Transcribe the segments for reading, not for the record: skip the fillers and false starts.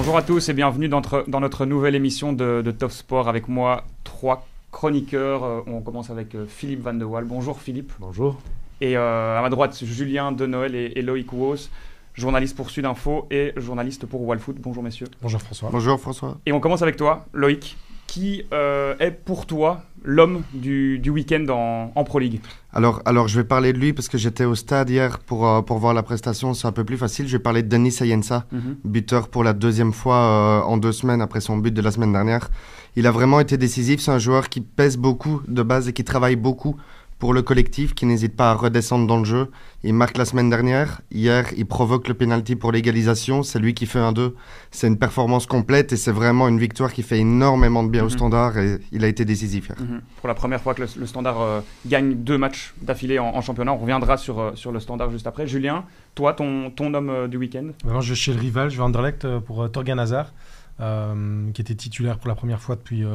Bonjour à tous et bienvenue dans notre nouvelle émission de Top Sport. Avec moi, 3 chroniqueurs. On commence avec Philippe Van de Waal. Bonjour Philippe. Bonjour. Et à ma droite, Julien Denoël et Loïc Wos, journaliste pour Sudinfo et journaliste pour Wallfoot. Bonjour messieurs. Bonjour François. Bonjour François. Et on commence avec toi, Loïc. Qui est pour toi l'homme du week-end en Pro League? Alors, je vais parler de lui parce que j'étais au stade hier pour voir la prestation, c'est un peu plus facile. Je vais parler de Denis Ayensa, buteur pour la deuxième fois en 2 semaines après son but de la semaine dernière. Il a vraiment été décisif, c'est un joueur qui pèse beaucoup de base et qui travaille beaucoup pour le collectif, qui n'hésite pas à redescendre dans le jeu. Il marque la semaine dernière, hier il provoque le penalty pour l'égalisation, c'est lui qui fait 1-2. C'est une performance complète et c'est vraiment une victoire qui fait énormément de bien au Standard et il a été décisif hier. Pour la première fois que le Standard gagne 2 matchs d'affilée en championnat, on reviendra sur le Standard juste après. Julien, toi, ton homme du week-end? Moi, je vais chez le rival, je vais à Anderlecht pour Torgan Hazard, qui était titulaire pour la première fois depuis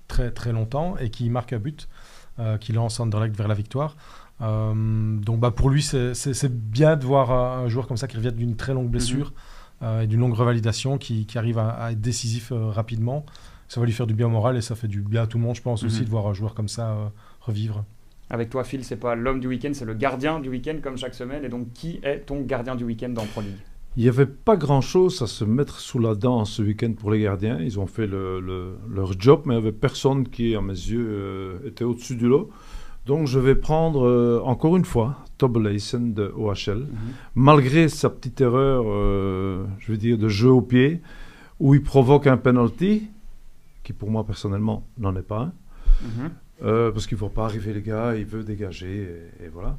très très longtemps et qui marque un but. Qui lance Anderlecht vers la victoire. Donc pour lui, c'est bien de voir un joueur comme ça qui revient d'une très longue blessure et d'une longue revalidation, qui arrive à être décisif rapidement. Ça va lui faire du bien au moral et ça fait du bien à tout le monde, je pense aussi, de voir un joueur comme ça revivre. Avec toi, Phil, c'est pas l'homme du week-end, c'est le gardien du week-end comme chaque semaine. Et donc, qui est ton gardien du week-end dans Pro League? Il n'y avait pas grand-chose à se mettre sous la dent ce week-end pour les gardiens. Ils ont fait leur job, mais il n'y avait personne qui, à mes yeux, était au-dessus du lot. Donc je vais prendre, encore une fois, Tobbe-Leysen de OHL. Malgré sa petite erreur, je veux dire, de jeu au pied, où il provoque un penalty, qui pour moi, personnellement, n'en est pas un. Parce qu'il ne faut pas arriver, les gars, il veut dégager, et voilà.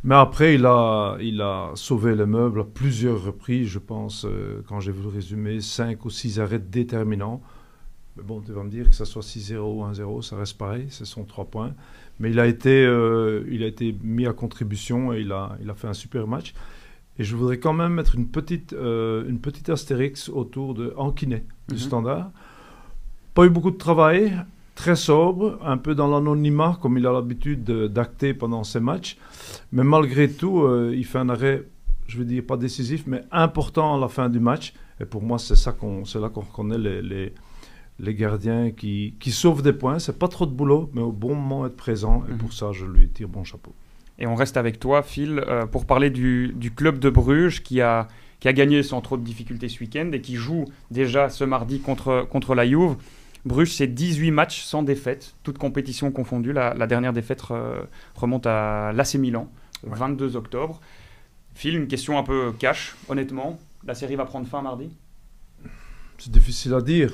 Mais après, il a sauvé les meubles à plusieurs reprises, je pense, quand j'ai vu le résumé, 5 ou 6 arrêts déterminants. Mais bon, tu vas me dire que ça soit 6-0 ou 1-0, ça reste pareil, ce sont 3 points. Mais il a été mis à contribution et il a fait un super match. Et je voudrais quand même mettre une petite astérix autour de Anquinet, du Standard. Pas eu beaucoup de travail, très sobre, un peu dans l'anonymat, comme il a l'habitude d'acter pendant ses matchs. Mais malgré tout, il fait un arrêt, je veux dire, pas décisif, mais important à la fin du match. Et pour moi, c'est là qu'on reconnaît les gardiens qui sauvent des points. C'est pas trop de boulot, mais au bon moment être présent. Et pour ça, je lui tire mon chapeau. Et on reste avec toi, Phil, pour parler du club de Bruges qui a gagné sans trop de difficultés ce week-end et qui joue déjà ce mardi contre la Juve. Bruges, c'est 18 matchs sans défaite, toutes compétitions confondues. La dernière défaite remonte à l'AC Milan, le 22 octobre. Phil, une question un peu cash, honnêtement. La série va prendre fin mardi? C'est difficile à dire.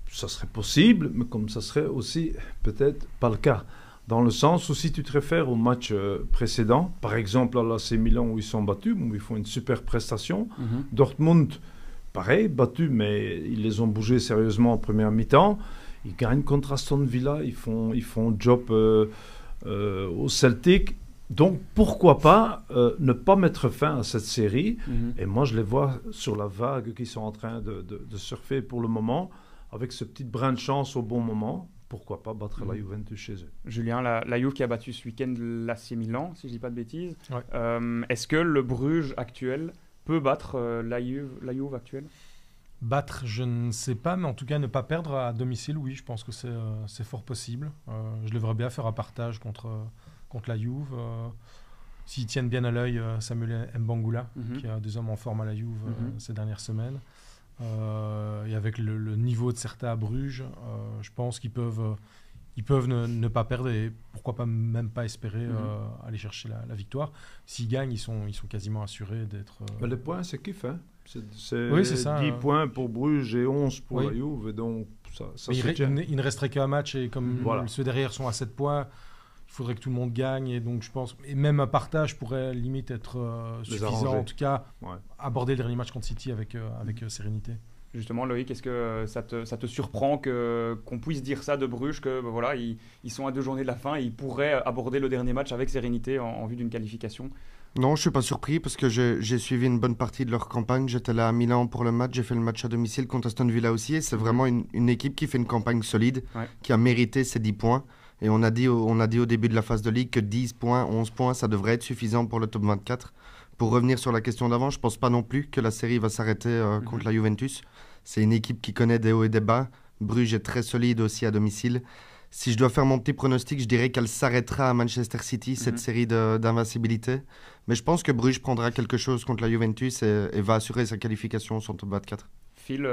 Ça serait possible, mais comme ça serait aussi peut-être pas le cas. Dans le sens où si tu te réfères au match précédent, par exemple à l'AC Milan où ils sont battus, où ils font une super prestation, Dortmund, pareil, battus, mais ils les ont bougés sérieusement en première mi-temps. Ils gagnent contre Aston Villa, ils font job au Celtic. Donc, pourquoi pas ne pas mettre fin à cette série? Et moi, je les vois sur la vague qu'ils sont en train de surfer pour le moment, avec ce petit brin de chance au bon moment. Pourquoi pas battre la Juventus chez eux? Julien, la Juve qui a battu ce week-end l'AC Milan, si je ne dis pas de bêtises. Ouais. Est-ce que le Bruges actuel peut battre la Juve actuelle? Battre, je ne sais pas, mais en tout cas ne pas perdre à domicile, oui, je pense que c'est fort possible. Je le verrais bien faire un partage contre la Juve. S'ils tiennent bien à l'œil Samuel Mbangula, qui a des hommes en forme à la Juve ces dernières semaines. Et avec le niveau de certains à Bruges, je pense qu'ils peuvent ne pas perdre et pourquoi pas même pas espérer aller chercher la victoire. S'ils gagnent, ils sont quasiment assurés d'être... Mais les points, c'est kiff, hein? Oui, c'est ça. 10 points pour Bruges et 11 pour la Juve, et donc ça il ne resterait qu'un match et comme ceux derrière sont à 7 points, il faudrait que tout le monde gagne et donc je pense, et même un partage pourrait limite être suffisant, en tout cas aborder le dernier match contre City avec sérénité. Justement, Loïc, est-ce que ça te surprend qu'on puisse dire ça de Bruges, que voilà, ils sont à 2 journées de la fin et ils pourraient aborder le dernier match avec sérénité en vue d'une qualification? Non, je ne suis pas surpris parce que j'ai suivi une bonne partie de leur campagne. J'étais là à Milan pour le match, j'ai fait le match à domicile contre Aston Villa aussi. Et c'est vraiment une équipe qui fait une campagne solide, qui a mérité ses 10 points. Et on a dit au début de la phase de ligue que 10 points, 11 points, ça devrait être suffisant pour le top 24 Pour revenir sur la question d'avant, je pense pas non plus que la série va s'arrêter contre la Juventus. C'est une équipe qui connaît des hauts et des bas. Bruges est très solide aussi à domicile. Si je dois faire mon petit pronostic, je dirais qu'elle s'arrêtera à Manchester City, cette série d'invincibilité. Mais je pense que Bruges prendra quelque chose contre la Juventus et va assurer sa qualification sur top 24. Phil,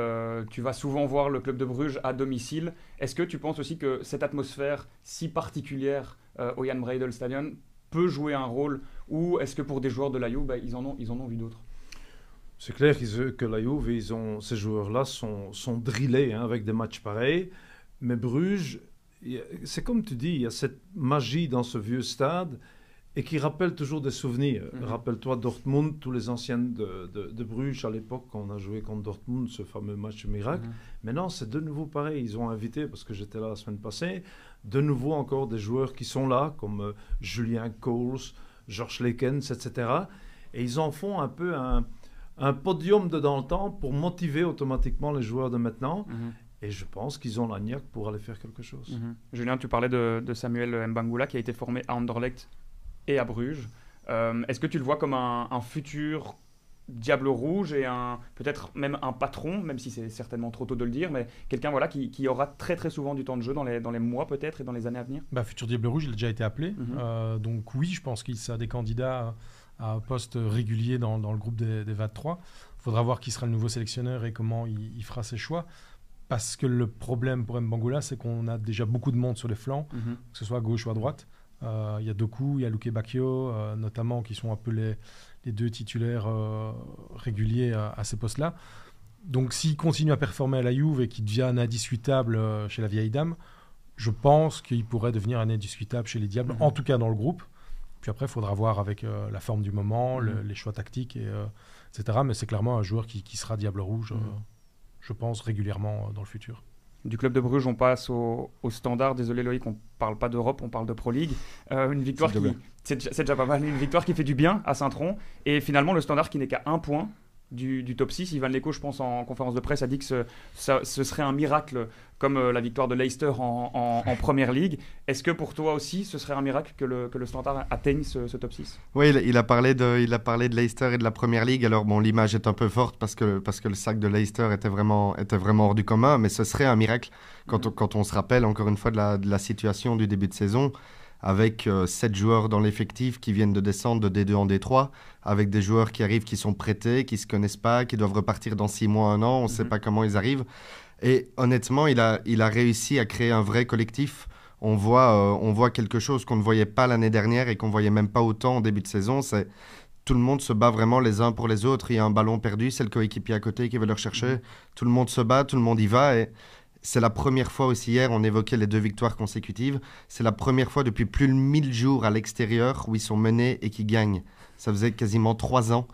tu vas souvent voir le club de Bruges à domicile. Est-ce que tu penses aussi que cette atmosphère si particulière au Jan Breidel Stadion peut jouer un rôle, ou est-ce que pour des joueurs de la Juve, ils en ont vu d'autres? C'est clair que la Juve, ces joueurs-là sont drillés avec des matchs pareils. Mais Bruges, c'est comme tu dis, il y a cette magie dans ce vieux stade et qui rappelle toujours des souvenirs. Rappelle-toi Dortmund, tous les anciens de Bruges à l'époque, quand on a joué contre Dortmund, ce fameux match miracle. Maintenant, c'est de nouveau pareil. Ils ont invité, parce que j'étais là la semaine passée, de nouveau encore des joueurs qui sont là, comme Julien Kohls, Georges Lekens, etc. Et ils en font un peu un podium de dans le temps pour motiver automatiquement les joueurs de maintenant. Et je pense qu'ils ont la niaque pour aller faire quelque chose. Julien, tu parlais de Samuel Mbangula qui a été formé à Anderlecht et à Bruges. Est-ce que tu le vois comme un futur Diable Rouge et peut-être même un patron, même si c'est certainement trop tôt de le dire, mais quelqu'un qui aura très très souvent du temps de jeu dans les mois peut-être et dans les années à venir? Futur Diable Rouge, il a déjà été appelé. Donc oui, je pense qu'il a des candidats à un poste régulier dans le groupe des 23. Il faudra voir qui sera le nouveau sélectionneur et comment il fera ses choix. Parce que le problème pour Mbangula, c'est qu'on a déjà beaucoup de monde sur les flancs, que ce soit à gauche ou à droite. Il y a Doku, il y a Luke Bacchio, notamment, qui sont un peu les deux titulaires réguliers à ces postes-là. Donc s'il continue à performer à la Juve et qu'il devient un indiscutable chez la vieille dame, je pense qu'il pourrait devenir un indiscutable chez les Diables, en tout cas dans le groupe. Puis après, il faudra voir avec la forme du moment, les choix tactiques, etc. Mais c'est clairement un joueur qui sera Diable Rouge, je pense, régulièrement dans le futur. Du club de Bruges, on passe au Standard. Désolé Loïc, on ne parle pas d'Europe, on parle de Pro League. Une victoire c'est déjà pas mal. Une victoire qui fait du bien à Saint-Tron. Et finalement, le Standard qui n'est qu'à 1 point du top 6. Ivan Leko, je pense, en conférence de presse, a dit que ce serait un miracle comme la victoire de Leicester en Première Ligue. Est-ce que pour toi aussi, ce serait un miracle que le Standard atteigne ce top 6? Oui, il a parlé de Leicester et de la Première Ligue. Alors bon, l'image est un peu forte parce que le sac de Leicester était vraiment hors du commun, mais ce serait un miracle quand on se rappelle encore une fois de la situation du début de saison, avec 7 joueurs dans l'effectif qui viennent de descendre de D2 en D3, avec des joueurs qui arrivent, qui sont prêtés, qui ne se connaissent pas, qui doivent repartir dans 6 mois, 1 an, on ne sait pas comment ils arrivent. Et honnêtement, il a réussi à créer un vrai collectif. On voit quelque chose qu'on ne voyait pas l'année dernière et qu'on ne voyait même pas autant en début de saison. C'est tout le monde se bat vraiment les uns pour les autres. Il y a un ballon perdu, c'est le coéquipier à côté qui veut le rechercher. Tout le monde se bat, tout le monde y va. Et c'est la première fois aussi hier, on évoquait les 2 victoires consécutives. C'est la première fois depuis plus de 1000 jours à l'extérieur où ils sont menés et qui gagnent. Ça faisait quasiment 3 ans.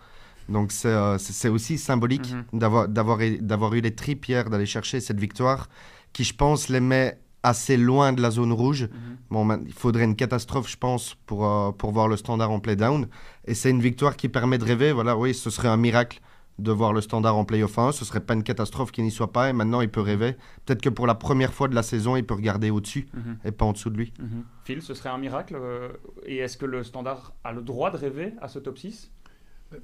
Donc c'est aussi symbolique d'avoir eu les tripes hier, d'aller chercher cette victoire qui, je pense, les met assez loin de la zone rouge. Bon, il faudrait une catastrophe, je pense, pour voir le Standard en play-down. Et c'est une victoire qui permet de rêver. Voilà, oui, ce serait un miracle de voir le Standard en play-off 1. Ce serait pas une catastrophe qu'il n'y soit pas. Et maintenant, il peut rêver. Peut-être que pour la première fois de la saison, il peut regarder au-dessus et pas en dessous de lui. Phil, ce serait un miracle. Et est-ce que le Standard a le droit de rêver à ce top 6?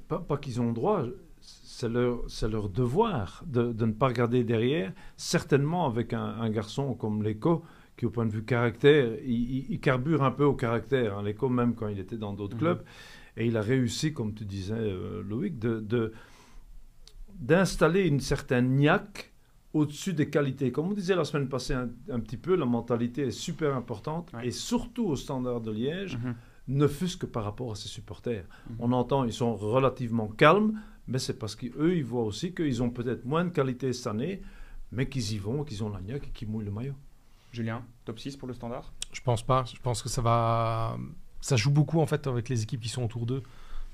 Pas qu'ils ont le droit. C'est leur devoir de ne pas regarder derrière. Certainement avec un garçon comme Leko, qui au point de vue caractère, il carbure un peu au caractère. Leko, même quand il était dans d'autres clubs. Et il a réussi, comme tu disais, Loïc, d'installer une certaine niaque au-dessus des qualités. Comme on disait la semaine passée un petit peu, la mentalité est super importante. Et surtout au Standard de Liège, ne fût-ce que par rapport à ses supporters. On entend, ils sont relativement calmes, mais c'est parce qu'eux, ils voient aussi qu'ils ont peut-être moins de qualité cette année, mais qu'ils y vont, qu'ils ont la niaque et qu'ils mouillent le maillot. Julien, top 6 pour le Standard? Je pense pas. Je pense que ça joue beaucoup en fait avec les équipes qui sont autour d'eux.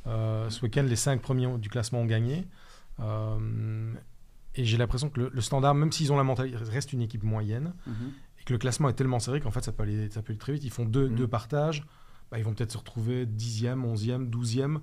Ce week-end, les 5 premiers du classement ont gagné. Et j'ai l'impression que le Standard, même s'ils ont la mentalité, reste une équipe moyenne. Et que le classement est tellement serré qu'en fait, ça peut aller très vite. Ils font deux partages. Ils vont peut-être se retrouver 10e, 11e, 12e.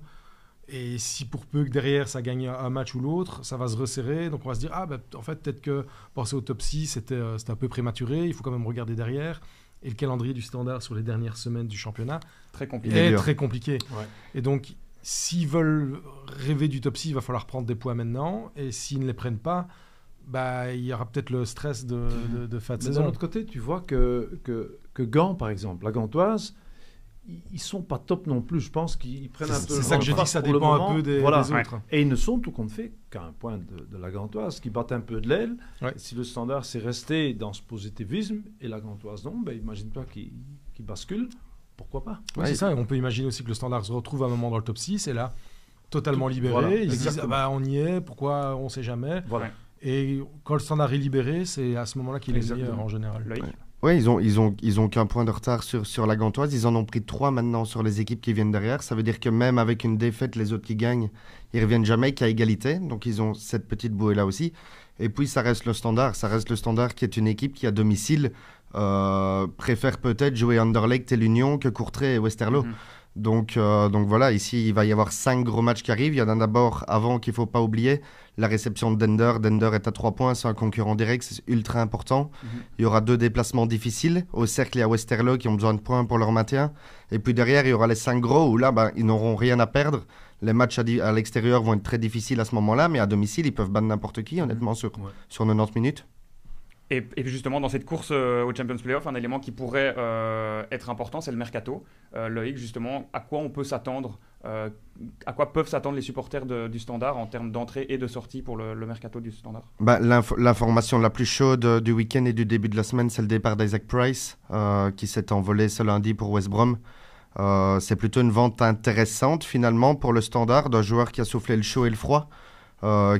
Et si pour peu que derrière ça gagne un match ou l'autre, ça va se resserrer. Donc on va se dire, en fait, peut-être que passer au top 6, c'était un peu prématuré. Il faut quand même regarder derrière. Et le calendrier du Standard sur les dernières semaines du championnat très compliqué. Très compliqué. Ouais. Et donc, s'ils veulent rêver du top 6, il va falloir prendre des points maintenant. Et s'ils ne les prennent pas, il y aura peut-être le stress de fin de Mais saison. d'un autre côté, tu vois que Gand, par exemple, la Gantoise, ils sont pas top non plus. Je pense qu'ils prennent un peu. C'est ça que je dis, ça dépend un peu des autres. Ouais. Et ils ne sont tout compte fait qu'à un point de la Gantoise, qui battent un peu de l'aile. Ouais. Si le Standard s'est resté dans ce positivisme et la Gantoise non, imagine-toi qu'ils basculent. Pourquoi pas? Oui, c'est ça. On peut imaginer aussi que le Standard se retrouve à un moment dans le top 6 et là, totalement libéré. Voilà, ils se disent on y est, pourquoi on ne sait jamais. Voilà. Et quand le Standard est libéré, c'est à ce moment-là qu'il est meilleur en général. Oui, ils ont qu'un point de retard sur la Gantoise. Ils en ont pris 3 maintenant sur les équipes qui viennent derrière. Ça veut dire que même avec une défaite, les autres qui gagnent, ils reviennent jamais qu'à égalité. Donc ils ont cette petite bouée-là aussi. Et puis ça reste le Standard. Ça reste le Standard qui est une équipe qui, à domicile, préfère peut-être jouer Anderlecht et l'Union que Courtrai et Westerlo. Donc voilà, ici, il va y avoir 5 gros matchs qui arrivent. Il y en a d'abord, avant, qu'il ne faut pas oublier, la réception de Dender. Dender est à 3 points, c'est un concurrent direct, c'est ultra important. Il y aura 2 déplacements difficiles, au Cercle et à Westerlo, qui ont besoin de points pour leur maintien. Et puis derrière, il y aura les 5 gros, où là, ils n'auront rien à perdre. Les matchs à l'extérieur vont être très difficiles à ce moment-là, mais à domicile, ils peuvent battre n'importe qui, honnêtement, sur 90 minutes. Et justement, dans cette course au Champions Playoff, un élément qui pourrait être important, c'est le mercato. Loïc, justement, à quoi on peut s'attendre, à quoi peuvent s'attendre les supporters du Standard en termes d'entrée et de sortie pour le mercato du Standard? L'information la plus chaude du week-end et du début de la semaine, c'est le départ d'Isaac Price, qui s'est envolé ce lundi pour West Brom. C'est plutôt une vente intéressante, finalement, pour le Standard, d'un joueur qui a soufflé le chaud et le froid.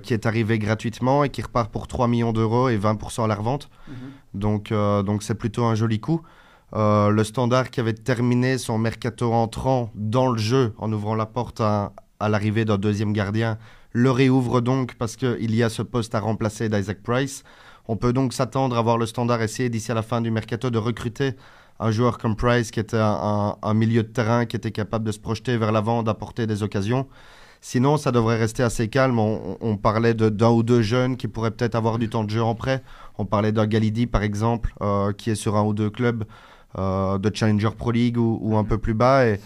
Qui est arrivé gratuitement et qui repart pour 3 millions d'euros et 20% à la revente. Donc c'est plutôt un joli coup. Le Standard qui avait terminé son mercato entrant dans le jeu en ouvrant la porte à l'arrivée d'un deuxième gardien, le réouvre donc parce qu'il y a ce poste à remplacer d'Isaac Price. On peut donc s'attendre à voir le Standard essayer d'ici à la fin du mercato de recruter un joueur comme Price qui était un milieu de terrain qui était capable de se projeter vers l'avant, d'apporter des occasions. Sinon, ça devrait rester assez calme. On parlait d'un ou deux jeunes qui pourraient peut-être avoir du temps de jeu en prêt. On parlait d'un Galidi, par exemple, qui est sur un ou deux clubs de Challenger Pro League ou un peu plus bas. Et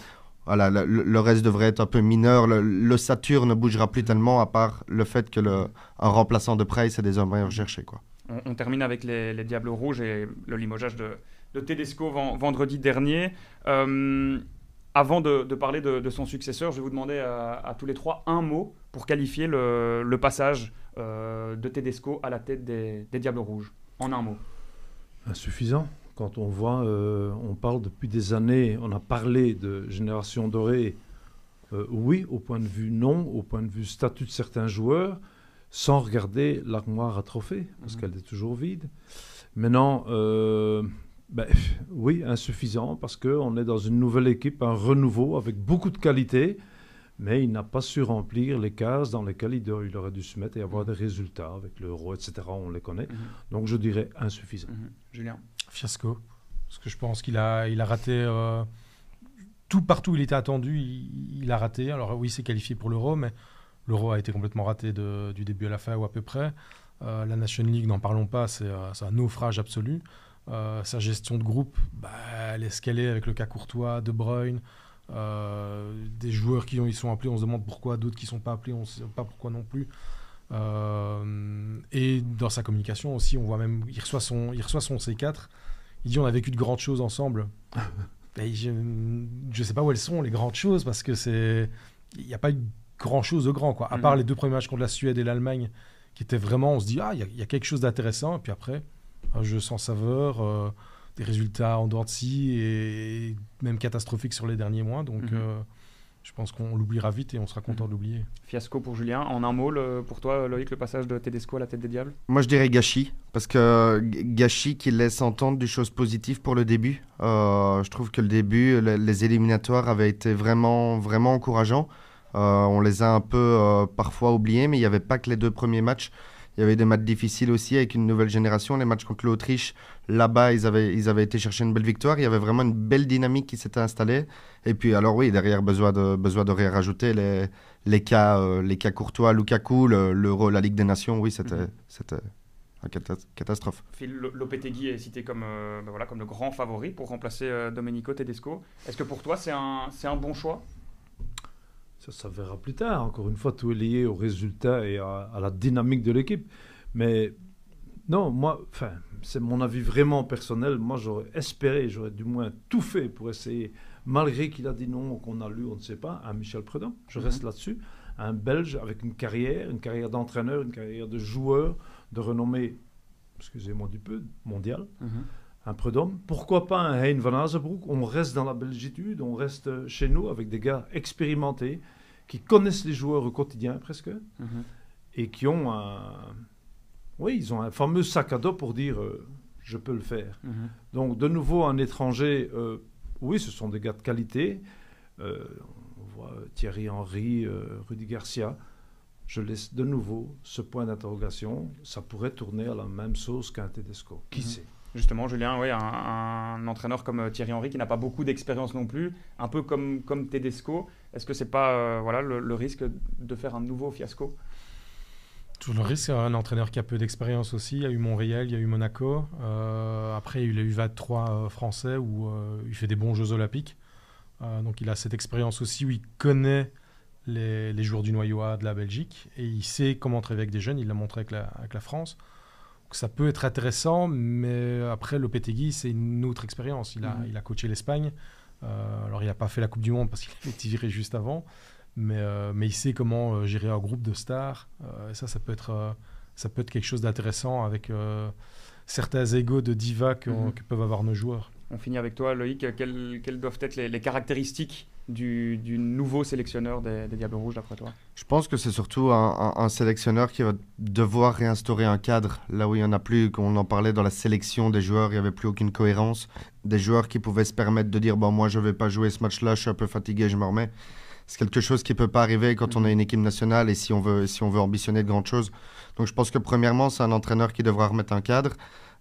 voilà, le reste devrait être un peu mineur. Le Satur ne bougera plus tellement, à part le fait que un remplaçant de Price est désormais recherché, quoi. On termine avec les Diables Rouges et le limogeage de Tedesco vendredi dernier. Avant de parler de son successeur, je vais vous demander à tous les trois un mot pour qualifier le passage de Tedesco à la tête des Diables Rouges. En un mot. Insuffisant. Quand on voit, on parle depuis des années, on a parlé de génération dorée. Oui, au point de vue non, au point de vue statut de certains joueurs, sans regarder l'armoire à trophées, parce qu'elle est toujours vide. Maintenant... oui, insuffisant parce qu'on est dans une nouvelle équipe, un renouveau avec beaucoup de qualité, mais il n'a pas su remplir les cases dans lesquelles il aurait dû se mettre et avoir des résultats avec l'euro, etc. On les connaît. Donc je dirais insuffisant. Julien? Fiasco. Parce que je pense qu'il a raté tout partout où il était attendu, il a raté. Alors oui, il s'est qualifié pour l'euro, mais l'euro a été complètement raté du début à la fin ou à peu près. La Nation League, n'en parlons pas, c'est un naufrage absolu. Sa gestion de groupe, elle est ce qu'elle est avec le cas Courtois, De Bruyne, des joueurs ils sont appelés, on se demande pourquoi, d'autres qui ne sont pas appelés, on ne sait pas pourquoi non plus. Et dans sa communication aussi, on voit même, il reçoit son C4, il dit on a vécu de grandes choses ensemble. Je ne sais pas où elles sont les grandes choses, parce que il n'y a pas eu grand chose de grand, quoi. À part les 2 premiers matchs contre la Suède et l'Allemagne, qui étaient vraiment, on se dit il y a quelque chose d'intéressant, et puis après un jeu sans saveur, des résultats en dents de scie et même catastrophiques sur les derniers mois. Donc je pense qu'on l'oubliera vite et on sera content de l'oublier. Fiasco pour Julien. En un mot, pour toi, Loïc, le passage de Tedesco à la tête des Diables? Moi, je dirais gâchis. Parce que gâchis qui laisse entendre des choses positives pour le début. Je trouve que le début, les éliminatoires avaient été vraiment, vraiment encourageants. On les a un peu parfois oubliés, mais il n'y avait pas que les 2 premiers matchs. Il y avait des matchs difficiles aussi avec une nouvelle génération. Les matchs contre l'Autriche, là-bas, ils avaient été chercher une belle victoire. Il y avait vraiment une belle dynamique qui s'était installée. Et puis, alors oui, derrière, besoin de rien rajouter. Les cas Courtois, Lukaku, l'Euro, la Ligue des Nations, oui, c'était une catastrophe. Phil Lopetegui est cité comme le grand favori pour remplacer Domenico Tedesco. Est-ce que pour toi, c'est un bon choix? Ça verra plus tard. Encore une fois, tout est lié au résultat et à la dynamique de l'équipe. Mais non, moi, c'est mon avis vraiment personnel. Moi, j'aurais espéré, j'aurais du moins tout fait pour essayer, malgré qu'il a dit non, qu'on a lu, on ne sait pas, un Michel Prudhomme. Je reste là-dessus. Un Belge avec une carrière d'entraîneur, une carrière de joueur, de renommée, excusez-moi du peu, mondiale. Un Prudhomme. Pourquoi pas un Hein van Azenbroek? On reste dans la belgitude, on reste chez nous avec des gars expérimentés, qui connaissent les joueurs au quotidien presque, et qui ont ils ont un fameux sac à dos pour dire je peux le faire. Donc de nouveau un étranger, oui, ce sont des gars de qualité. On voit Thierry Henry, Rudy Garcia. Je laisse de nouveau ce point d'interrogation. Ça pourrait tourner à la même sauce qu'un Tedesco. Qui sait? Justement, Julien, un entraîneur comme Thierry Henry qui n'a pas beaucoup d'expérience non plus, un peu comme Tedesco. Est-ce que c'est pas le risque de faire un nouveau fiasco? Toujours le risque, c'est un entraîneur qui a peu d'expérience aussi. Il y a eu Montréal, il y a eu Monaco. Après, il a eu 23 français où il fait des bons Jeux Olympiques. Donc, il a cette expérience aussi où il connaît les joueurs du noyau A de la Belgique et il sait comment travailler avec des jeunes. Il l'a montré avec la France. Donc, ça peut être intéressant, mais après, Lopetegui, c'est une autre expérience. Il a coaché l'Espagne. Alors, il n'a pas fait la Coupe du Monde parce qu'il avait été viré juste avant. Mais il sait comment gérer un groupe de stars. Et ça peut être quelque chose d'intéressant avec certains égos de diva que peuvent avoir nos joueurs. On finit avec toi, Loïc. Quelles doivent être les caractéristiques du nouveau sélectionneur des Diables Rouges, d'après toi? Je pense que c'est surtout un sélectionneur qui va devoir réinstaurer un cadre. Là où il n'y en a plus, qu'on en parlait dans la sélection des joueurs, il n'y avait plus aucune cohérence. Des joueurs qui pouvaient se permettre de dire moi je ne vais pas jouer ce match-là, je suis un peu fatigué, je me remets. C'est quelque chose qui ne peut pas arriver quand on est une équipe nationale et si on veut ambitionner de grandes choses. Donc je pense que premièrement, c'est un entraîneur qui devra remettre un cadre,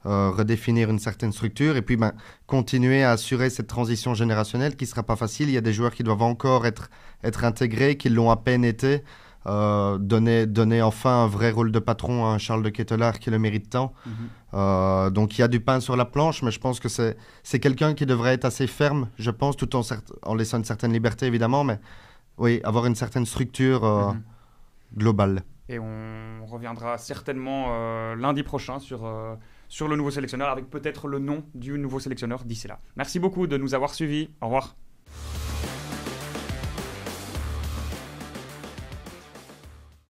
redéfinir une certaine structure et puis continuer à assurer cette transition générationnelle qui ne sera pas facile. Il y a des joueurs qui doivent encore être intégrés, qui l'ont à peine été. Donner enfin un vrai rôle de patron à un Charles de Ketelaar qui le mérite tant. Donc il y a du pain sur la planche, mais je pense que c'est quelqu'un qui devrait être assez ferme, je pense, tout en laissant une certaine liberté évidemment, mais oui, avoir une certaine structure globale. Et on reviendra certainement lundi prochain sur le nouveau sélectionneur, avec peut-être le nom du nouveau sélectionneur d'ici là. Merci beaucoup de nous avoir suivis. Au revoir.